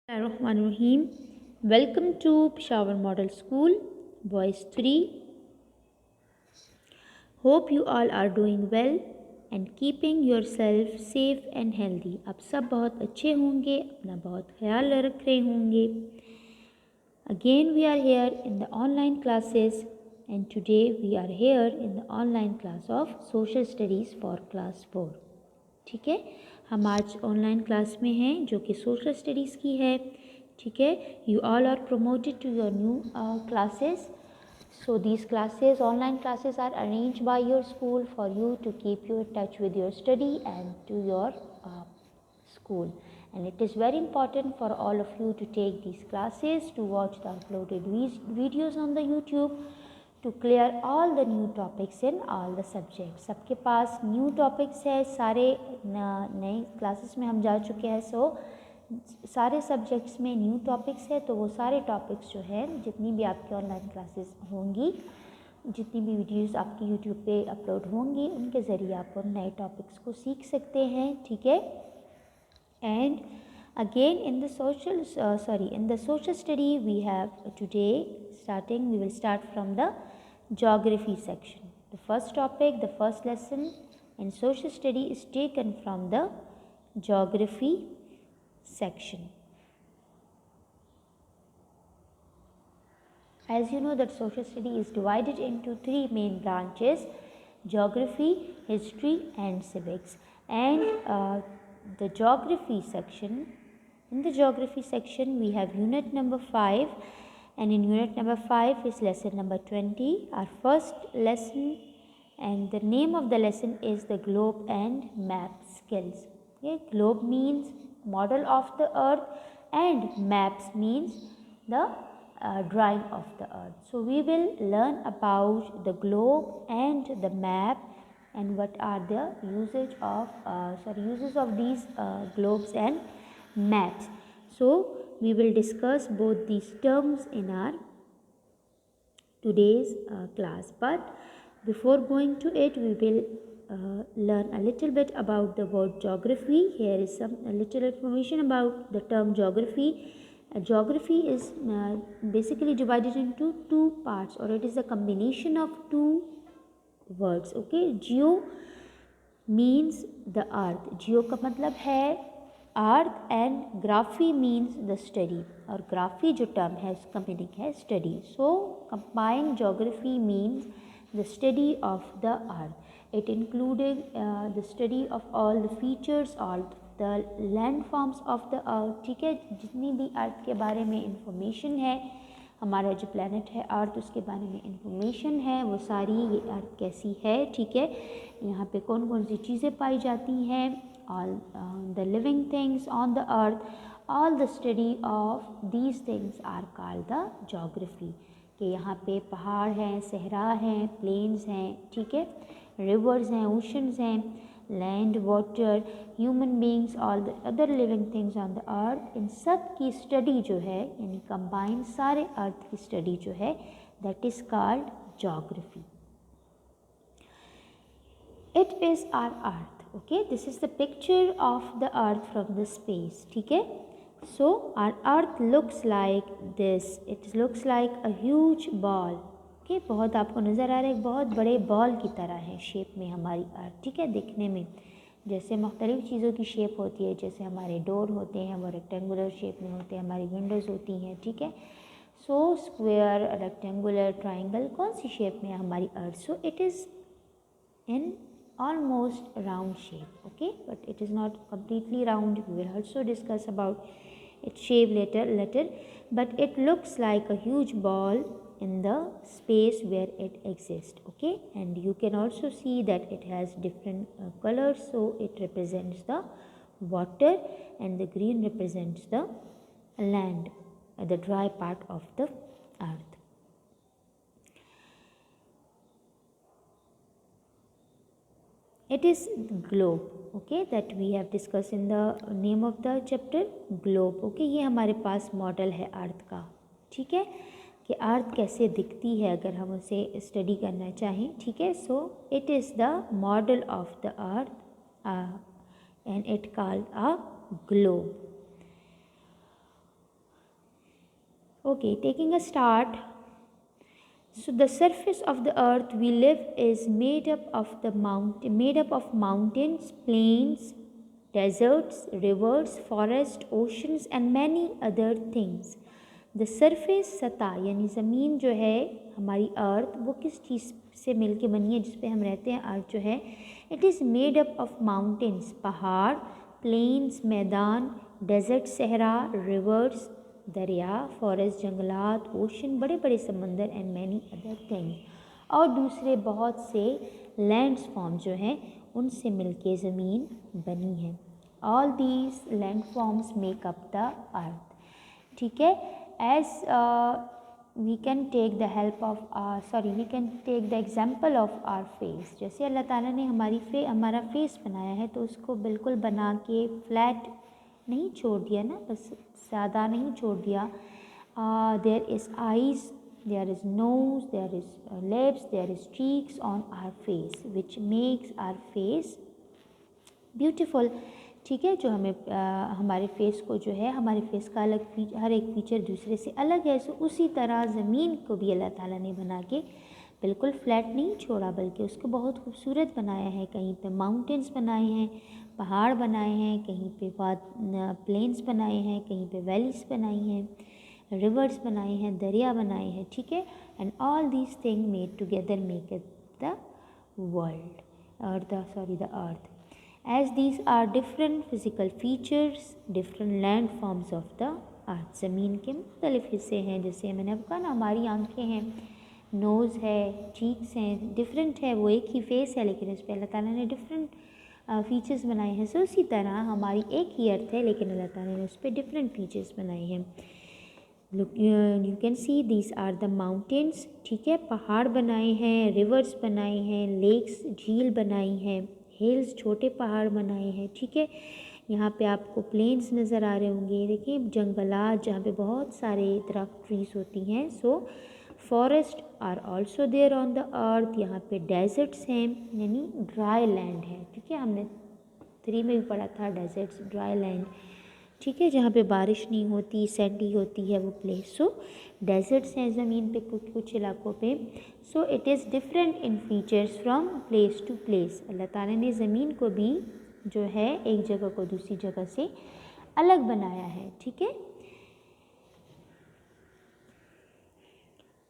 Bismillahirrahmanirrahim. Welcome to Peshawar Model School, Boys 3. Hope you all are doing well and keeping yourself safe and healthy. आप सब बहुत अच्छे होंगे, अपना बहुत ख्याल रख रहे होंगे. Again we are here in the online classes and today we are here in the online class of Social Studies for Class 4. ठीक है, हम आज ऑनलाइन क्लास में हैं जो कि सोशल स्टडीज़ की है. ठीक है, you all are promoted to your new classes. So these classes, online classes, are arranged by your school for you to keep you in touch with your study and to your school. And it is very important for all of you to take these classes, to watch the uploaded videos on the YouTube, to clear all the new topics in all the subjects. सबके पास new topics है, सारे नए classes में हम जा चुके हैं. So सारे सब्जेक्ट्स में न्यू टॉपिक्स है, तो वो सारे टॉपिक्स जो है जितनी भी आपकी ऑनलाइन क्लासेस होंगी, जितनी भी वीडियोस आपकी यूट्यूब पे अपलोड होंगी, उनके ज़रिए आप उन नए टॉपिक्स को सीख सकते हैं. ठीक है, and again in the social study we have today starting, we will start from the geography section. The first topic, the first lesson in social study is taken from the geography section. As you know that social study is divided into three main branches: geography, history and civics. And the geography section, in the geography section we have unit number 5, and in unit number 5 is lesson number 20, our first lesson, and the name of the lesson is the globe and map skills. Okay, globe means model of the earth and maps means the drawing of the earth. So we will learn about the globe and the map and what are the uses of these globes and maps. So we will discuss both these terms in our today's class. But before going to it, we will learn a little bit about the word geography. Here is a little information about the term geography. Geography is basically divided into two parts, or it is a combination of two words. Okay, geo means the earth. Geo का मतलब है earth, and graphy means the study, और graphy जो term है उसका meaning है study. So combined geography means the study of the earth. It included the study of all the features, all the land forms of the earth. ठीक है, जितनी भी अर्थ के बारे में इंफॉर्मेशन है, हमारा जो प्लैनेट है अर्थ, उसके बारे में इंफॉर्मेशन है, वो सारी, ये अर्थ कैसी है. ठीक है, यहाँ पे कौन कौन सी चीज़ें पाई जाती हैं, all the living things on the earth, all the study of these things are called the geography. कि यहाँ पे पहाड़ हैं, सहरा हैं, प्लेन्स हैं, ठीक है, रिवर्स हैं, ओशंस हैं, land, water, human beings, all the other living things on the earth, इन सब की स्टडी जो है, यानी कंबाइन सारे अर्थ की स्टडी जो है, that is called geography. It is our earth. Okay, this is the picture of the earth from the space. ठीक है, so our earth looks like this. It looks like a huge ball. Okay, बहुत आपको नज़र आ रहा है, बहुत बड़े ball की तरह है शेप में हमारी अर्थ. ठीक है, दिखने में जैसे मुख्तलिफ़ चीज़ों की शेप होती है, जैसे हमारे डोर होते हैं वो रेक्टेंगुलर शेप में होते हैं, हमारी विंडोज़ होती हैं. ठीक है, सो स्क्वायर, रेक्टेंगुलर, ट्राइंगल, कौन सी शेप में है हमारी earth? So it is in almost round shape. Okay, but it is not completely round. We will also discuss about its shape later, but it looks like a huge ball in the space where it exists. Okay, and you can also see that it has different colors. So it represents the water and the green represents the land, the dry part of the earth. It is globe. Okay, that we have discussed in the name of the chapter, globe. Okay, ये हमारे पास model है अर्थ का. ठीक है, कि अर्थ कैसे दिखती है अगर हम उसे स्टडी करना चाहें. ठीक है, so it is the model of the earth and it called a globe. Okay, taking a start. So the surface of the earth we live is made up of mountains, plains, deserts, rivers, forests, oceans and many other things. The surface, सतह यानी ज़मीन जो है हमारी अर्थ, वो किस चीज़ से मिल के बनी है जिस पे हम रहते हैं? अर्थ जो है, it is made up of mountains, पहाड़, प्लेन्स, मैदान, डेजर्ट, सहरा, रिवर्स, दरिया, फॉरेस्ट, जंगलात, ओशन, बड़े बड़े समंदर एंड मैनी अदर थिंग्स, और दूसरे बहुत से लैंड्स फॉर्म जो हैं उनसे मिलके ज़मीन बनी है. All these land forms make up the earth. ठीक है. As we can take the help of we can take the example of our face. जैसे अल्लाह ताला ने हमारा फेस बनाया है तो उसको बिल्कुल बना के फ्लैट नहीं छोड़ दिया ना, बस ज़्यादा नहीं छोड़ दिया. There is eyes, there is nose, there is lips, there is cheeks on our face which makes our face beautiful. ठीक है. जो हमें हमारे फेस को जो है, हमारे फेस का हर एक फीचर दूसरे से अलग है. सो उसी तरह ज़मीन को भी अल्लाह ताला ने बना के बिल्कुल फ्लैट नहीं छोड़ा, बल्कि उसको बहुत खूबसूरत बनाया है. कहीं पे माउंटेन्स बनाए हैं, पहाड़ बनाए हैं, कहीं पे प्लेन्स बनाए हैं, कहीं पे वैलीज बनाई हैं, रिवर्स बनाए हैं, दरिया बनाए हैं. ठीक है. And all these thing made together make it the world और the earth. As these are different physical features, different landforms of the earth. ज़मीन के मुख्तलिफ हिस्से हैं, जैसे मैंने आपको कहा ना, हमारी आंखें हैं, नोज़ है, चीक्स हैं, डिफरेंट है. वो एक ही फेस है लेकिन उस पर अल्लाह ताला ने डिफरेंट फीचर्स बनाए हैं. सो उसी तरह हमारी एक ही अर्थ है लेकिन अल्लाह ताला ने उस पर डिफरेंट फीचर्स बनाए हैं. You can see these are the mountains. ठीक है. पहाड़ बनाए हैं, रिवर्स बनाए हैं, लेक्स, झील बनाई हैं, हिल्स, छोटे पहाड़ बनाए हैं. ठीक है. यहाँ पे आपको प्लेन्स नज़र आ रहे होंगे. देखिए, जंगलात जहाँ पे बहुत सारे दरख्त, ट्रीज होती हैं. So forest are also there on the earth. यहाँ पे डेजर्ट्स हैं यानी ड्राई लैंड है. ठीक है. हमने 3 में भी पढ़ा था डेजर्ट्स, ड्राई लैंड. ठीक है. जहाँ पे बारिश नहीं होती, सैंडी होती है वो प्लेस. सो डेजर्ट्स हैं ज़मीन पे कुछ इलाकों पे. So it is different in features from place to place. Allah ताला ने ज़मीन को भी जो है एक जगह को दूसरी जगह से अलग बनाया है. ठीक है.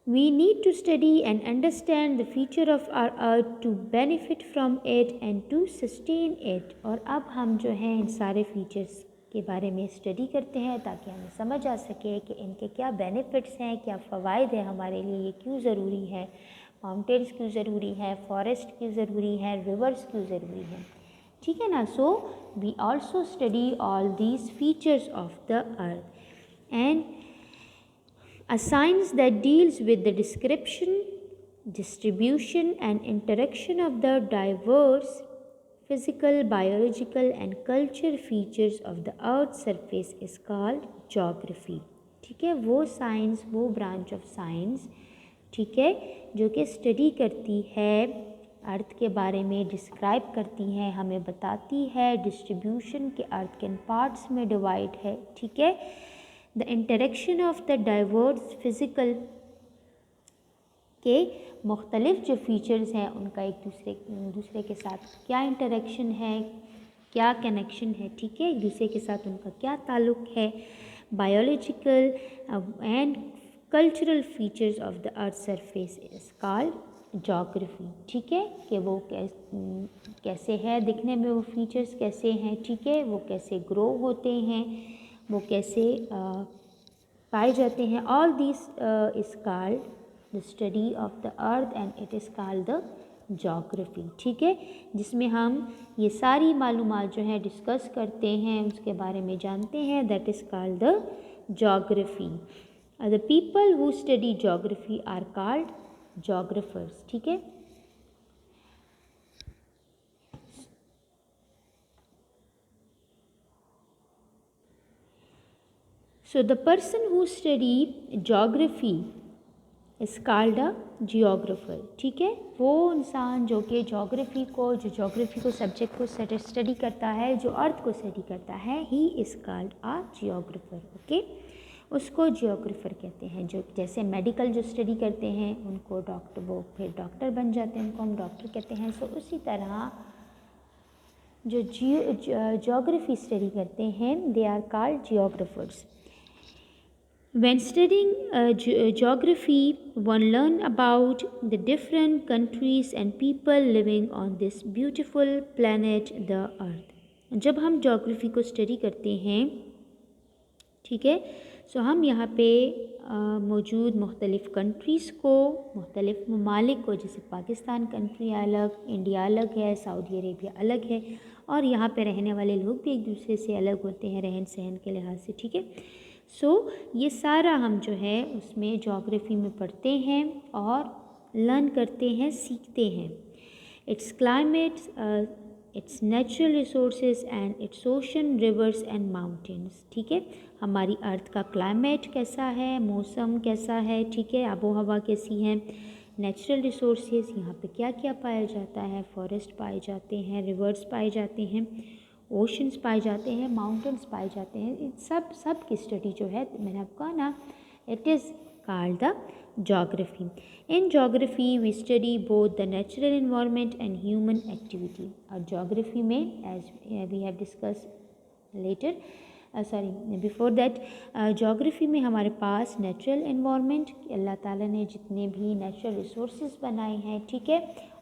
We need to study and understand the feature of our earth to benefit from it and to sustain it. और अब हम जो हैं इन सारे फीचर्स के बारे में स्टडी करते हैं ताकि हमें समझ आ सके कि इनके क्या बेनिफिट्स हैं, क्या फ़वाइद हैं हमारे लिए, ये क्यों ज़रूरी है, माउंटेन्स क्यों ज़रूरी है, फॉरेस्ट क्यों ज़रूरी है, रिवर्स क्यों ज़रूरी है. ठीक है ना. So we also study all these features of the earth and a science that deals with the description, distribution and interaction of the diverse physical, biological and cultural features of the earth's surface is called geography. ठीक है. वो science, वो branch of science, ठीक है, जो कि study करती है अर्थ के बारे में, डिस्क्राइब करती है, हमें बताती है डिस्ट्रीब्यूशन के अर्थ किन पार्ट्स में डिवाइड है. ठीक है. The interaction of the diverse physical के मुख्तलिफ जो फीचर्स हैं उनका एक दूसरे के साथ क्या इंटरेक्शन है, क्या कनेक्शन है. ठीक है. एक दूसरे के साथ उनका क्या ताल्लुक़ है. Biological and cultural features of the earth surface is called geography. ठीक है. कि वो कैसे है दिखने में, वो फीचर्स कैसे हैं. ठीक है. वो कैसे ग्रो होते हैं, वो कैसे पाए जाते हैं. All this is called the study of the earth and it is called the geography. ठीक है. जिसमें हम ये सारी मालूमात जो है डिस्कस करते हैं, उसके बारे में जानते हैं. That is called the geography. The people who study geography are called geographers. ठीक है. So the person who study geography is called a geographer. ठीक है. वो इंसान जो कि जोग्राफी को सब्जेक्ट को स्टडी करता है, जो अर्थ को स्टडी करता है, he is called a geographer. Okay. उसको जियोग्राफर कहते हैं। जो जैसे मेडिकल जो स्टडी करते हैं उनको डॉक्टर, वो फिर डॉक्टर बन जाते हैं, उनको हम डॉक्टर कहते हैं। सो उसी तरह जो जियोग्राफी स्टडी करते हैं they are called geographers. When studying geography, one learn about the different countries and people living on this beautiful planet, the Earth. जब हम geography को study करते हैं, ठीक है, सो हम यहाँ पे मौजूद मुख्तलिफ़ कंट्रीज़ को, मुख्तलिफ़ ममालिक को, जैसे पाकिस्तान कंट्री अलग, इंडिया अलग है, सऊदी अरेबिया अलग है, और यहाँ पे रहने वाले लोग भी एक दूसरे से अलग होते हैं रहन सहन के लिहाज से, ठीक है। सो ये सारा हम जो है उसमें जोग्राफ़ी में पढ़ते हैं और लर्न करते हैं, सीखते हैं। It's climates, it's natural resources and it's ocean, reverse and mountains, ठीक है। हमारी अर्थ का क्लाइमेट कैसा है, मौसम कैसा है, ठीक है, आबो हवा कैसी है, नेचुरल रिसोर्सेज यहाँ पे क्या क्या पाया जाता है, फॉरेस्ट पाए जाते हैं, रिवर्स पाए जाते हैं, ओशंस पाए जाते हैं, माउंटेन्स पाए जाते हैं। इन सब की स्टडी जो है, मैंने आपको कहा ना, it is called the geography. In geography we study both the natural environment and human activity. और geography में as we have discussed later, before that, geography में हमारे पास नेचुरल environment, अल्लाह ताला ने जितने भी नेचुरल रिसोर्सेज बनाए हैं, ठीक है,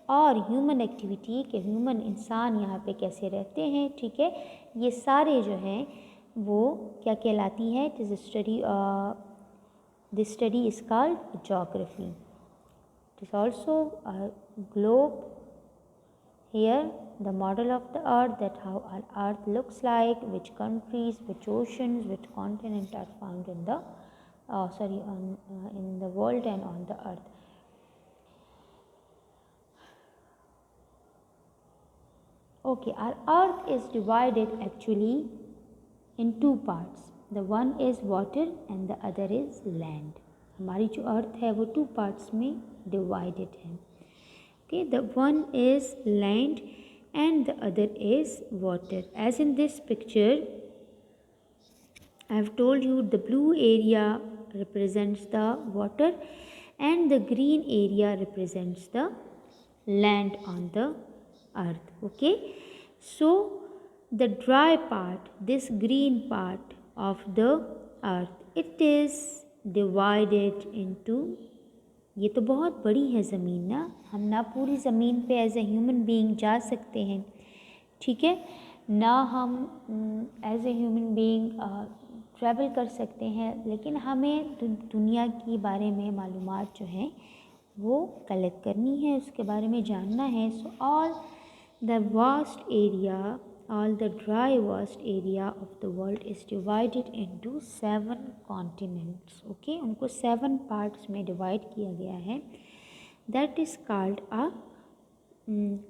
और ह्यूमन एक्टिविटी के ह्यूमन इंसान यहाँ पे कैसे रहते हैं, ठीक है, ये सारे जो हैं वो क्या कहलाती है, it is study, this study is called geography. It is also a globe here, the model of the earth, that how our earth looks like, which countries, which oceans, which continents are found in the in the world and on the earth. Okay, our earth is divided actually in two parts. The one is water and the other is land. हमारी जो earth है वो two parts में divided है. Okay, the one is land and the other is water. As in this picture, I have told you the blue area represents the water and the green area represents the land on the earth. Okay, so the dry part, this green part of the earth, it is divided into, ये तो बहुत बड़ी है ज़मीन ना, हम ना पूरी ज़मीन पे एज ए ह्यूमन बीइंग जा सकते हैं, ठीक है, ना हम as a human being travel कर सकते हैं, लेकिन हमें दुनिया के बारे में मालूमात जो हैं वो कलेक्ट करनी है, उसके बारे में जानना है. So all the vast area, all the dry vast area of the world is divided into 7 continents. Okay, उनको 7 parts में divide किया गया है. That is called a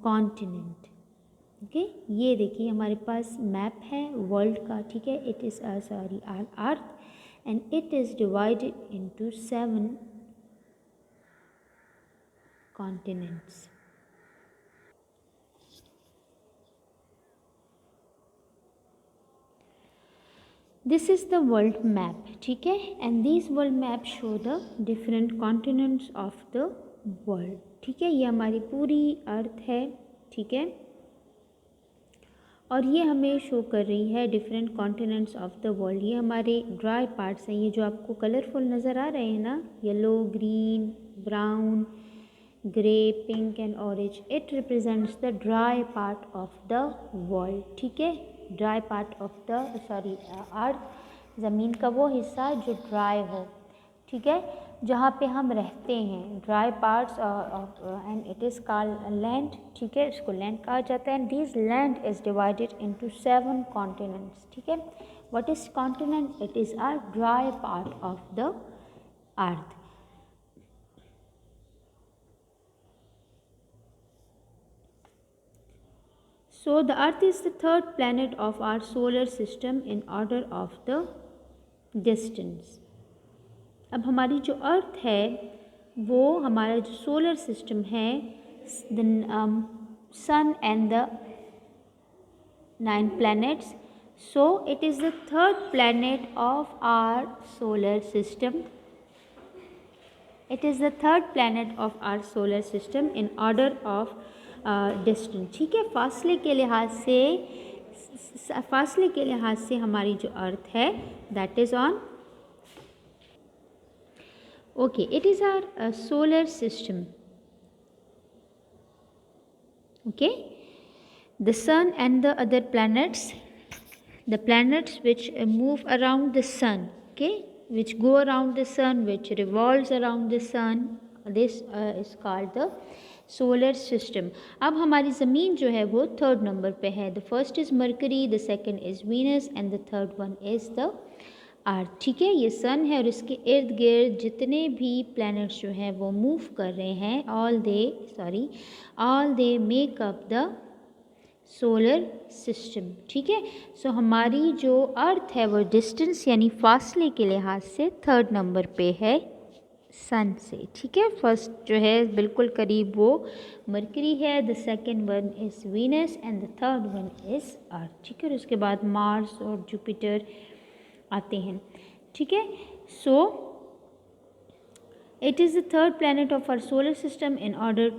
continent. Okay, ये देखिए हमारे पास मैप है वर्ल्ड का, ठीक है, it is our earth and it is divided into 7 continents. This is the world map, ठीक है, and these world maps show the different continents of the world. ठीक है, ये हमारी पूरी अर्थ है, ठीक है, और ये हमें शो कर रही है different continents of the world. ये हमारे ड्राई पार्ट्स हैं, ये जो आपको कलरफुल नज़र आ रहे हैं ना, yellow, green, brown, grey, pink and orange, it represents the dry part of the world. ठीक है, ड्राई पार्ट ऑफ द अर्थ, ज़मीन का वो हिस्सा जो ड्राई हो, ठीक है, जहाँ पे हम रहते हैं, dry parts and it is called land. ठीक है, इसको लैंड कहा जाता है. And this land is divided into 7 continents. ठीक है, what is continent? It is a dry part of the earth. So the earth is the third planet of our solar system in order of the distance. अब हमारी जो earth है वो हमारा जो solar system है, the sun and the 9 planets, So it is the third planet of our solar system. It is the third planet of our solar system in order of distance. ठीक है, फासले के लिहाज से हमारी जो अर्थ है that is on okay, it is our solar system. Okay, the sun and the other planets, the planets which move around the sun, okay, which go around the sun, which revolves around the sun, this is called the solar system. अब हमारी ज़मीन जो है वो third number पे है. The first is Mercury, the second is Venus and the third one is the अर्थ. ठीक है, ये सन है और इसके इर्द गिर्द जितने भी प्लैनेट्स जो हैं वो मूव कर रहे हैं, all they make up the solar system. ठीक है, सो हमारी जो अर्थ है वो डिस्टेंस यानी फासले के लिहाज से थर्ड नंबर पे है सन से. ठीक है, फर्स्ट जो है बिल्कुल करीब वो मरकरी है, the second one is Venus and the third one is earth. ठीक है, और उसके बाद मार्स और जुपिटर आते हैं. ठीक है, so it is the third planet of our solar system in order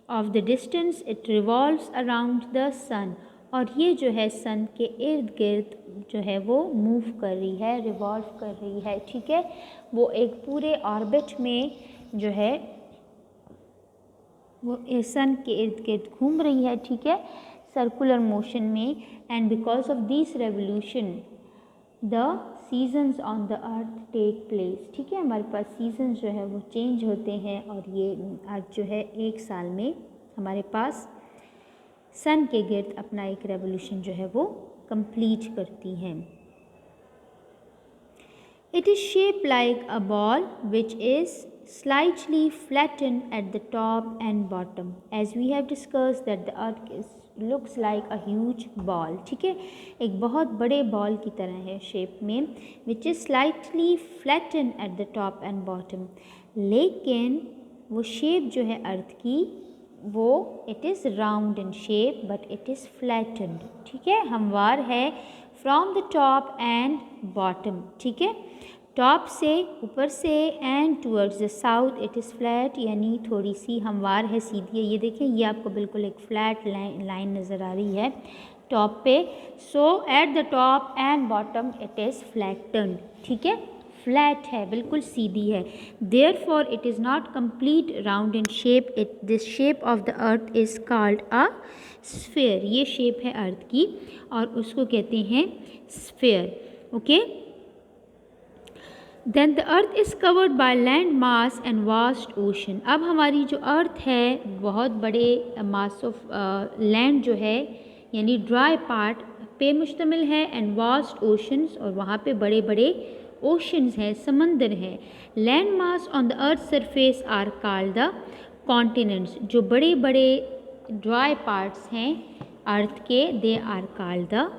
of the distance. It revolves around the sun, और ये जो है सन के इर्द गिर्द जो है वो मूव कर रही है, रिवॉल्व कर रही है. ठीक है, वो एक पूरे ऑर्बिट में जो है वो सन के इर्द गिर्द घूम रही है. ठीक है, सर्कुलर मोशन में. And because of this revolution the seasons on the earth take place. ठीक है, हमारे पास सीजन्स जो है वो चेंज होते हैं, और ये अर्थ जो है एक साल में हमारे पास सन के गिर्द अपना एक रेवोल्यूशन जो है वो कंप्लीट करती हैं. It is shape like a ball which is slightly flattened at the top and bottom, as we have discussed that the earth looks like a huge ball. ठीक है, एक बहुत बड़े बॉल की तरह है शेप में, which is slightly flattened at the top and bottom. लेकिन वो शेप जो है अर्थ की वो it is round in shape but it is flattened. ठीक है, हमवार है from the top and bottom. ठीक है, टॉप से ऊपर से and towards the south it is flat, यानी थोड़ी सी हमवार है, सीधी है. ये देखें, ये आपको बिल्कुल एक फ्लैट लाइन नज़र आ रही है टॉप पे. So at the top and bottom it is flattened. ठीक है, फ्लैट है, बिल्कुल सीधी है. Therefore it is not complete round in shape. This shape of the earth is called a sphere. ये शेप है अर्थ की और उसको कहते हैं sphere. Okay, then the earth is covered by land mass and vast ocean. अब हमारी जो अर्थ है बहुत बड़े मास ऑफ लैंड जो है यानी ड्राई पार्ट पे मुश्तमिल है, एंड वास्ट ओशंस, और वहाँ पे बड़े बड़े ओशंस हैं, समंदर हैं. Land mass on the earth surface are called the continents. जो बड़े बड़े ड्राई पार्ट्स हैं अर्थ के, they are called the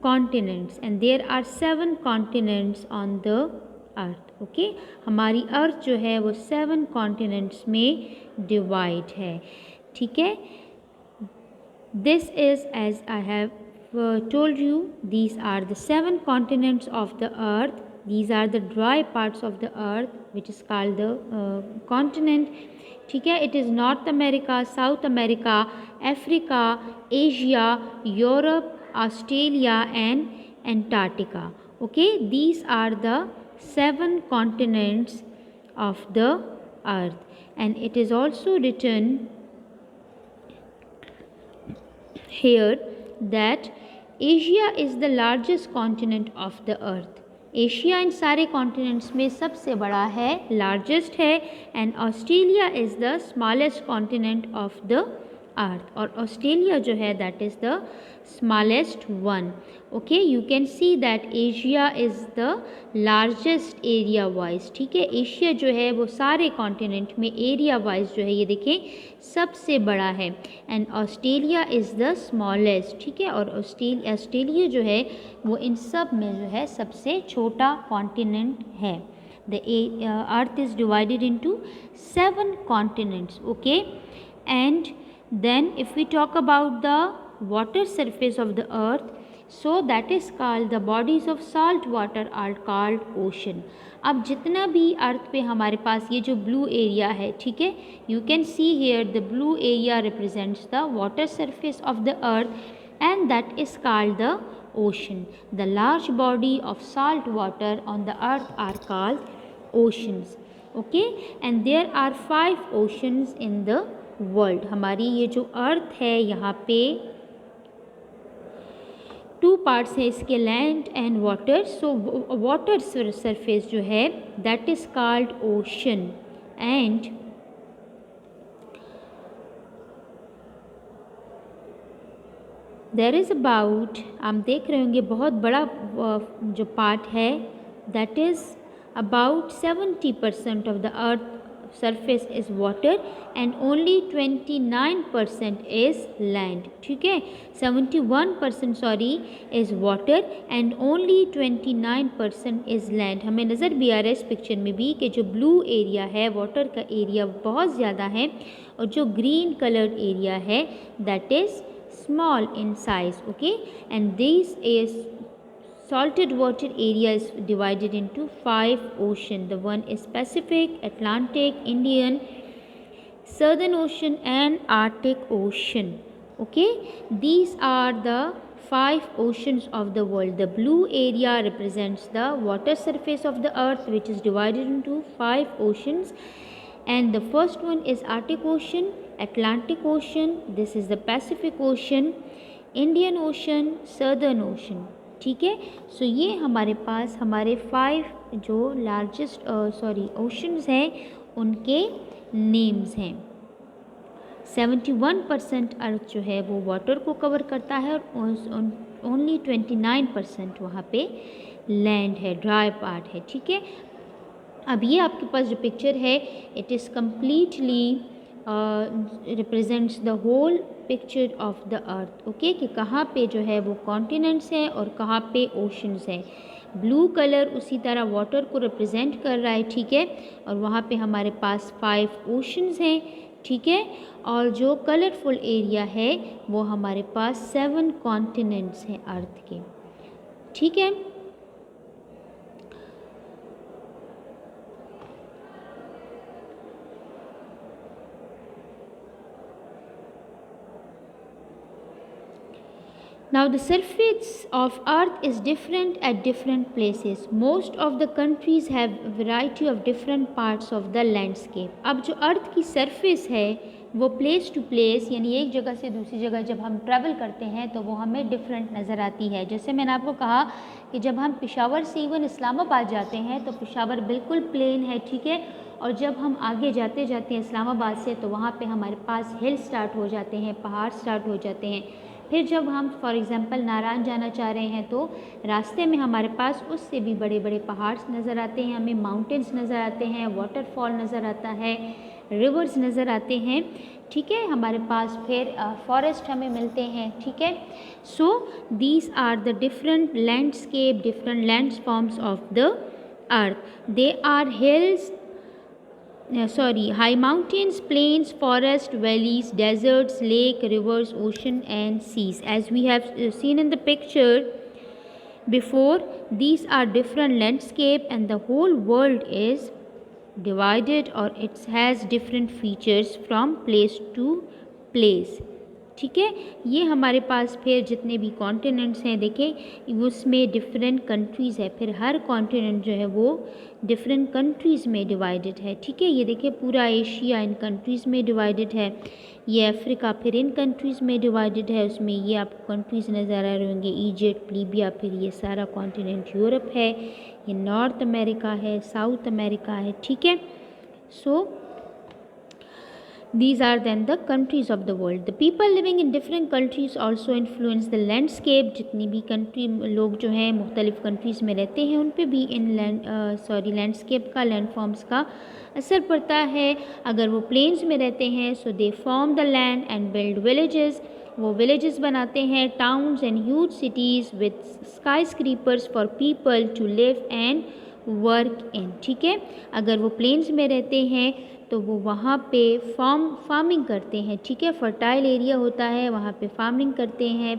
continents, and there are 7 continents on the earth. okay, हमारी अर्थ जो है वो 7 continents में डिवाइड है. ठीक है, this is as I have told you, these are the 7 continents of the earth. These are the dry parts of the earth which is called the continent. ठीक है, it is North America, South America, Africa, Asia, Europe, Australia and Antarctica. Okay, these are the 7 continents of the earth, and it is also written here that Asia is the largest continent of the earth. Asia इन सारे continents में सबसे बड़ा है, largest है, and Australia is the smallest continent of the earth. और Australia जो है that is the smallest one. Okay, you can see that Asia is the largest area wise. ठीक है, एशिया जो है वो सारे कॉन्टिनेंट में एरिया वाइज जो है ये देखें सबसे बड़ा है, and Australia is the smallest. ठीक है, और ऑस्ट्रेलिया जो है वो इन सब में जो है सबसे छोटा कॉन्टिनेंट है. The earth is divided into 7 continents. Okay, and then if we talk about the water surface of the earth, so that is called the bodies of salt water are called ocean. अब जितना भी अर्थ पे हमारे पास ये जो blue area है, ठीक है, you can see here the blue area represents the water surface of the earth and that is called the ocean. The large body of salt water on the earth are called oceans. Okay, and there are 5 oceans in the world. हमारी ये जो earth है यहाँ पे 2 parts है इसके, land and water. So water surface जो है that is called ocean and there is about, आप देख रहे होंगे बहुत बड़ा जो पार्ट है that is about 70% of the earth surface is water and only 29% is land. ठीक है, 71% sorry is water and only 29% is land. हमें नज़र भी आ रहा है इस पिक्चर में भी कि जो ब्लू एरिया है वाटर का एरिया बहुत ज़्यादा है और जो ग्रीन कलर्ड एरिया है that is small in size. Okay, and this is salted water area is divided into 5 ocean. The one is Pacific, Atlantic, Indian, Southern Ocean and Arctic Ocean. Okay, these are the 5 oceans of the world. The blue area represents the water surface of the earth, which is divided into 5 oceans, and the first one is Arctic Ocean, Atlantic Ocean, this is the Pacific Ocean, Indian Ocean, Southern Ocean. ठीक है, सो ये हमारे पास हमारे 5 जो largest oceans हैं उनके names हैं. 71% अर्थ जो है वो वाटर को कवर करता है और ओनली 29% वहाँ पे लैंड है, ड्राई पार्ट है. ठीक है, अब ये आपके पास जो पिक्चर है it is completely represents the whole picture of the earth. Okay, कि कहाँ पे जो है वो कॉन्टिनेंट्स हैं और कहाँ पे ओशंस हैं. ब्लू कलर उसी तरह वाटर को रिप्रेजेंट कर रहा है. ठीक है, और वहाँ पे हमारे पास 5 ओशंस हैं. ठीक है, और जो कलरफुल एरिया है वो हमारे पास 7 कॉन्टिनेंट्स हैं अर्थ के. ठीक है, now the surface of earth is different at different places. Most of the countries have a variety of different parts of the landscape. अब जो अर्थ की सरफेस है वो प्लेस टू प्लेस यानी एक जगह से दूसरी जगह जब हम ट्रैवल करते हैं तो वो हमें डिफरेंट नज़र आती है. जैसे मैंने आपको कहा कि जब हम पेशावर से इवन इस्लामाबाद जाते हैं तो पेशावर बिल्कुल प्लेन है. ठीक है, और जब हम आगे जाते जाते हैं इस्लामाबाद से तो वहाँ पे हमारे पास हिल स्टार्ट हो जाते हैं, पहाड़ स्टार्ट हो जाते हैं. फिर जब हम फॉर एग्ज़ाम्पल नारायण जाना चाह रहे हैं तो रास्ते में हमारे पास उससे भी बड़े बड़े पहाड़ नज़र आते हैं, हमें माउंटेन्स नज़र आते हैं, वाटरफॉल नज़र आता है, रिवर्स नज़र आते हैं. ठीक है, हमारे पास फिर फॉरेस्ट हमें मिलते हैं. ठीक है, so these are the different landscape, different landforms of the earth. They are hills, high mountains, plains, forests, valleys, deserts, lake, rivers, ocean and seas. As we have seen in the picture before, these are different landscape and the whole world is divided or it has different features from place to place. ठीक है, ये हमारे पास फिर जितने भी continents हैं देखें उसमें डिफरेंट कंट्रीज़ है. फिर हर कॉन्टिनेंट जो है वो डिफरेंट कंट्रीज़ में डिवाइडेड है. ठीक है, ये देखिए पूरा एशिया इन कंट्रीज़ में डिवाइडेड है, ये अफ्रीका फिर इन कंट्रीज़ में डिवाइडेड है. उसमें ये आपको कंट्रीज़ नज़र आ रहे होंगे, इजिप्ट, लीबिया, फिर ये सारा कॉन्टिनेंट यूरोप है, ये नॉर्थ अमेरिका है, साउथ अमेरिका है. ठीक है, सो these are then the countries of the world. The people living in different countries also influence the landscape. जितनी भी कंट्री लोग जो हैं मुख्तलिफ़ कंट्रीज़ में रहते हैं उन पे भी इन लैंडस्केप का, लैंडफॉर्म्स का असर पड़ता है. अगर वो प्लेन्स में रहते हैं so they form the land and build villages, वो विलेजेस बनाते हैं, towns and huge cities with skyscrapers for people to live and work in, ठीक है। अगर वो प्लेन्स में रहते हैं तो वो वहाँ पे फार्मिंग करते हैं, ठीक है। फर्टाइल एरिया होता है, वहाँ पे फार्मिंग करते हैं,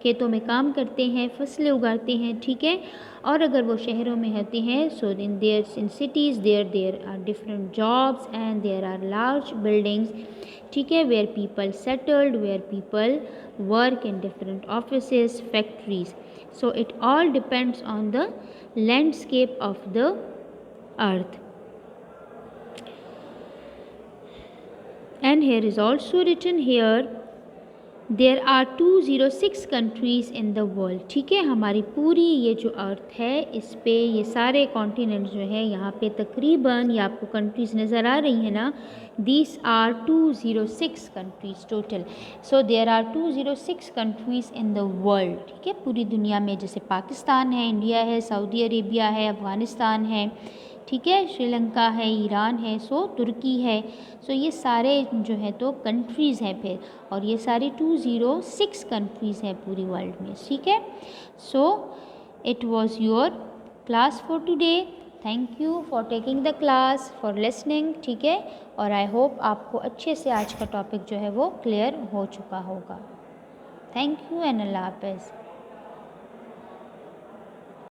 खेतों में काम करते हैं, फसलें उगाते हैं, ठीक है। और अगर वो शहरों में होते हैं, so in cities there are different jobs and there are large buildings, ठीक है, where people settled, where people work in different offices, factories. So it all depends on the landscape of the earth. And here is also written here, there are 206 countries in the world, ठीक है। हमारी पूरी ये जो earth है इस पे ये सारे कॉन्टिनेंट्स जो है यहाँ पे तकरीबन, ये आपको कंट्रीज़ नज़र आ रही है ना, these are 206 countries total. So there are 206 countries in the world, ठीक है, पूरी दुनिया में। जैसे पाकिस्तान है, इंडिया है, सऊदी अरेबिया है, अफ़गानिस्तान है, ठीक है, श्रीलंका है, ईरान है, सो तुर्की है। सो ये सारे जो है तो कंट्रीज़ हैं फिर, और ये सारी 206 कंट्रीज़ हैं पूरी वर्ल्ड में, ठीक है। So it was your class for today. Thank you for taking the class, for listening, ठीक है। और आई होप आपको अच्छे से आज का टॉपिक जो है वो क्लियर हो चुका होगा. थैंक यू एंड अल्लाह हाफ़िज़.